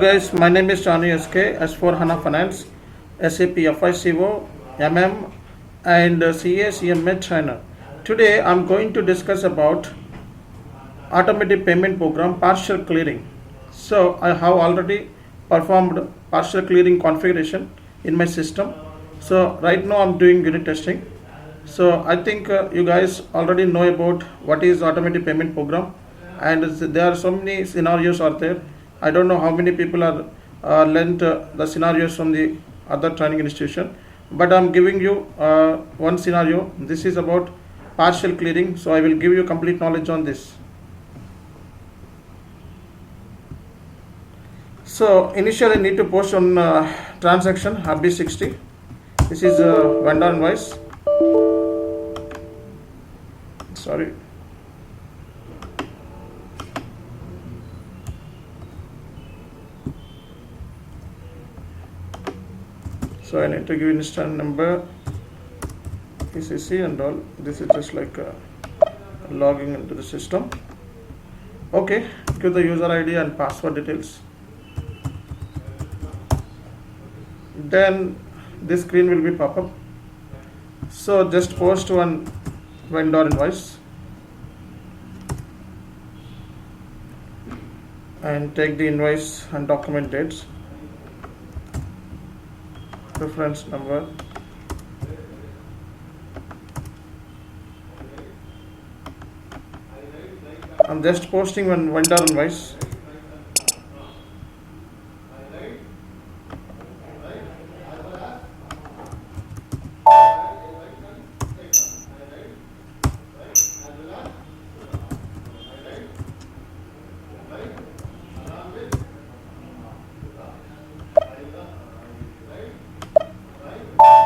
Guys, my name is Chanu S4HANA Finance, SAP FICO, MM and CA CMA China. Today I am going to discuss about automatic payment program partial clearing. So I have already performed partial clearing configuration in my system. So right now I am doing unit testing. So I think you guys already know about what is automatic payment program, and there are so many scenarios out there. I don't know how many people are learnt the scenarios from the other training institution, but I'm giving you one scenario. This is about partial clearing, so I will give you complete knowledge on this. So initially I need to post on transaction RB60. This is vendor invoice. Sorry. So I need to give instant number, ECC and all. This is just like logging into the system. Okay, give the user ID and password details. Then this screen will be pop up. So just post one vendor invoice and take the invoice and document dates, reference number, I'm just posting one vendor invoice.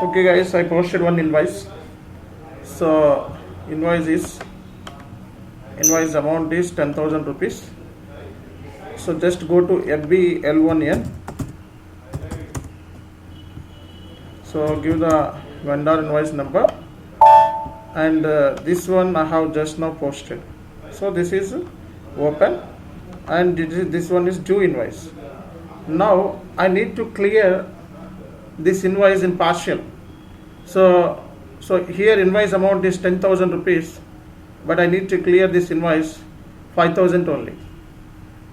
Okay guys, I posted one invoice. So invoice amount is 10,000 rupees. So just go to FBL1N. So give the vendor invoice number, and this one I have just now posted. So this is open, and this one is due invoice. Now I need to clear this invoice in partial. So here invoice amount is 10,000 rupees, but I need to clear this invoice 5,000 only.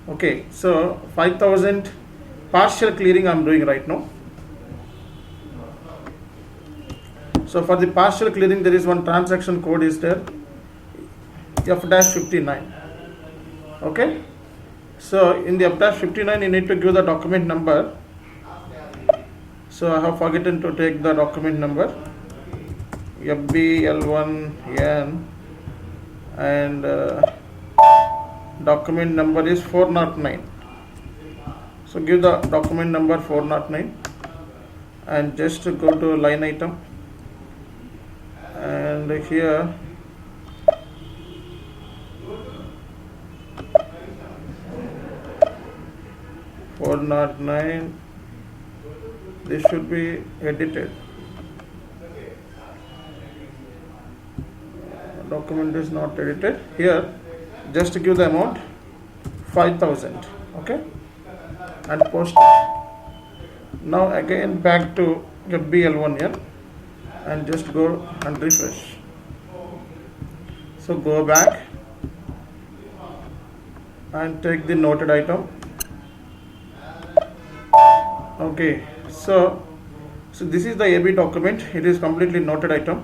Okay, so 5,000 partial clearing I am doing right now. So for the partial clearing, there is one transaction code is there, F-59. Okay, so in the F-59 you need to give the document number. So I have forgotten to take the document number, FBL1N, and document number is 409. So give the document number 409 and just go to line item, and here (409). This should be edited. Document is not edited. Here just give the amount 5,000. Okay, and post it. Now again back to FBL1N and just go and refresh. So go back and take the noted item. Okay, so this is the AB document. It is completely noted item.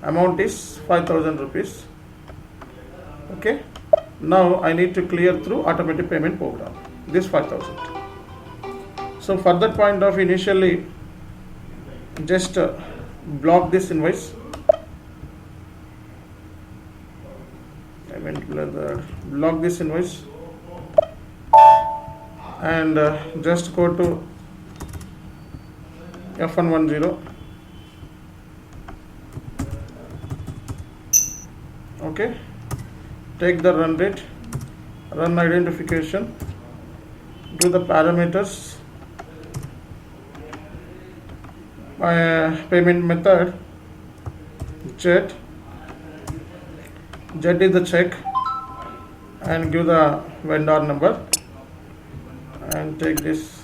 Amount is 5,000 rupees. Okay, now I need to clear through automatic payment program this 5,000. So for that point of initially just block this invoice. Block this invoice and just go to F110. Okay, take the run rate, run identification, give the parameters, payment method, jet is the check, and give the vendor number and take this,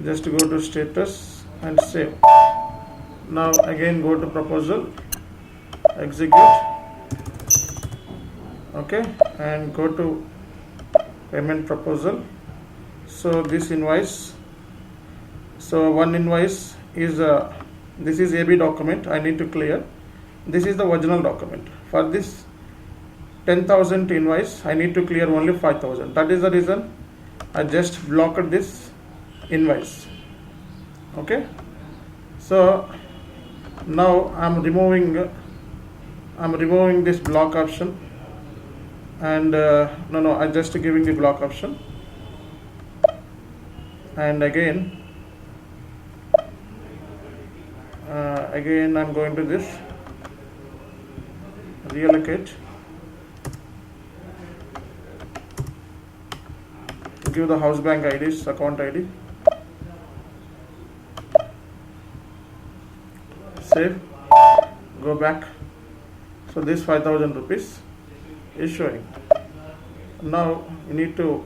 just go to status and save. Now again go to proposal, execute, okay, and go to payment proposal. So this invoice, so one invoice is this is AB document I need to clear. This is the original document. For this 10,000 invoice I need to clear only 5,000. That is the reason I just blocked this invoice. Okay, so now I'm removing this block option, and I just giving the block option, and again I'm going to this reallocate, give the house bank IDs, account ID, save, go back. So this 5,000 rupees is showing. Now you need to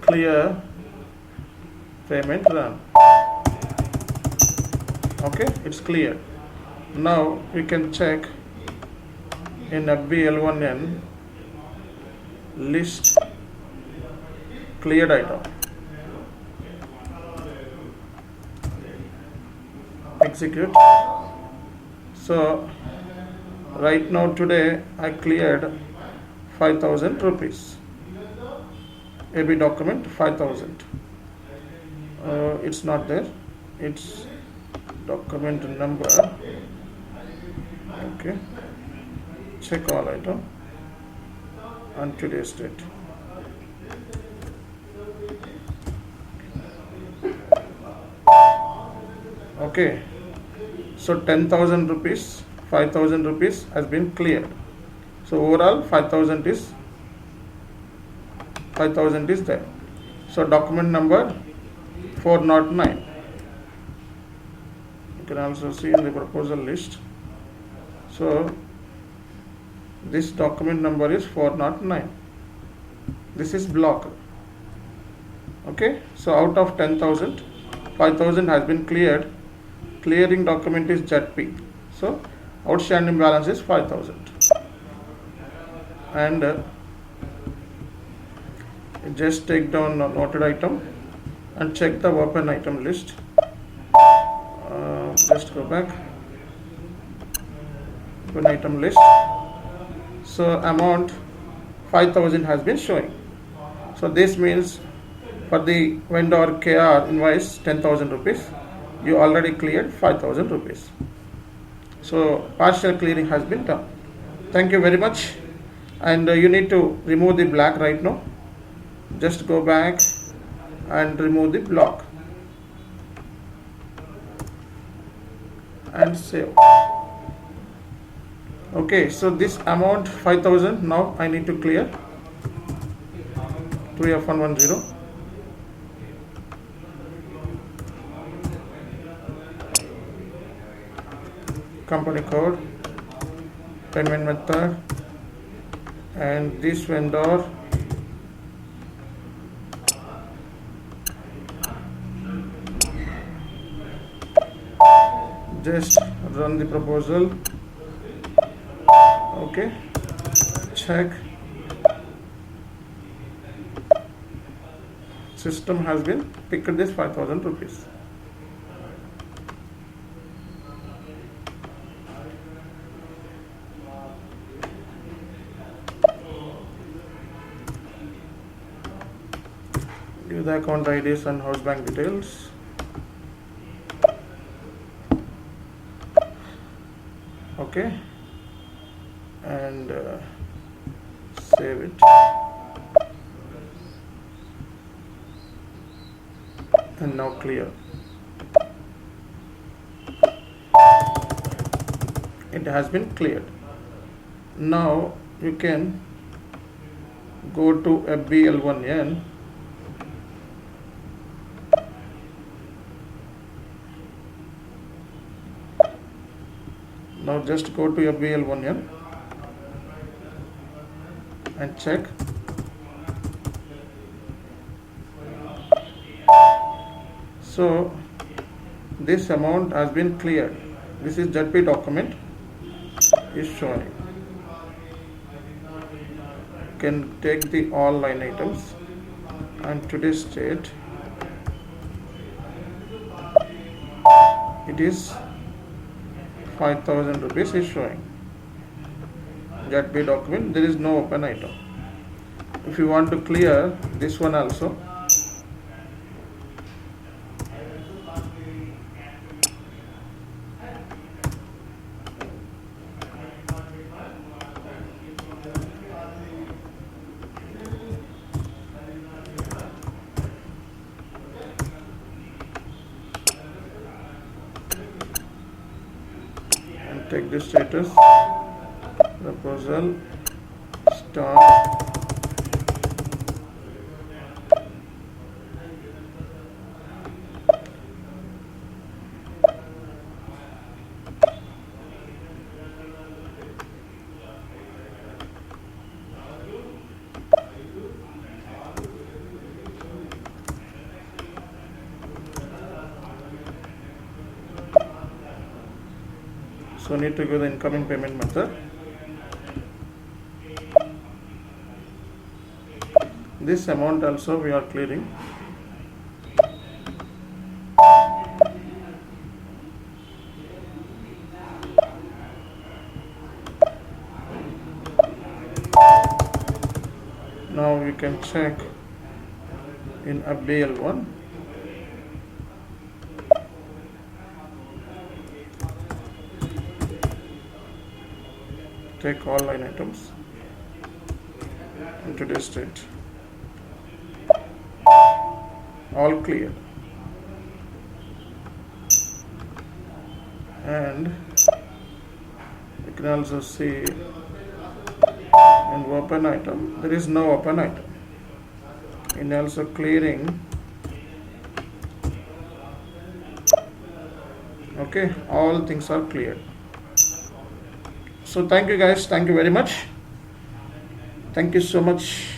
clear payment run. Okay, it's clear. Now we can check in FBL1N list cleared item. Execute. So right now today I cleared 5,000 rupees. AB document 5,000. It's not there. It's document number. Okay. Check all item and today's date. Okay. So 10,000 rupees, 5,000 rupees has been cleared. So overall 5,000 is there. So document number 409. You can also see in the proposal list. So this document number is 409. This is blocked. Okay. So out of 10,000, 5,000 has been cleared. Clearing document is ZP. So outstanding balance is 5,000. And just take down noted item and check the open item list. Just go back. Open item list. So amount 5,000 has been showing. So this means for the vendor KR invoice 10,000 rupees, you already cleared 5,000 rupees. So partial clearing has been done. Thank you very much. And you need to remove the black right now. Just go back and remove the block and save. Okay, so this amount 5,000 now I need to clear to F110. Company code, payment method, and this vendor just run the proposal. Okay, check. System has been picked this 5,000 rupees. Give the account IDs and house bank details. Okay, and save it, and now clear. It has been cleared. Now you can go to FBL1N. Now just go to FBL1N and check. So this amount has been cleared. This is ZP document is showing. You can take the all line items and today's date it is 5,000 rupees is showing. ZP document, there is no open item. If you want to clear this one also, and take the status proposal start so need to go the incoming payment method. This amount also we are clearing. Now we can check in FBL1. Take all line items and today's date. All clear. And you can also see in open item, there is no open item. In also clearing. Okay, all things are cleared. So thank you guys, thank you very much. Thank you so much.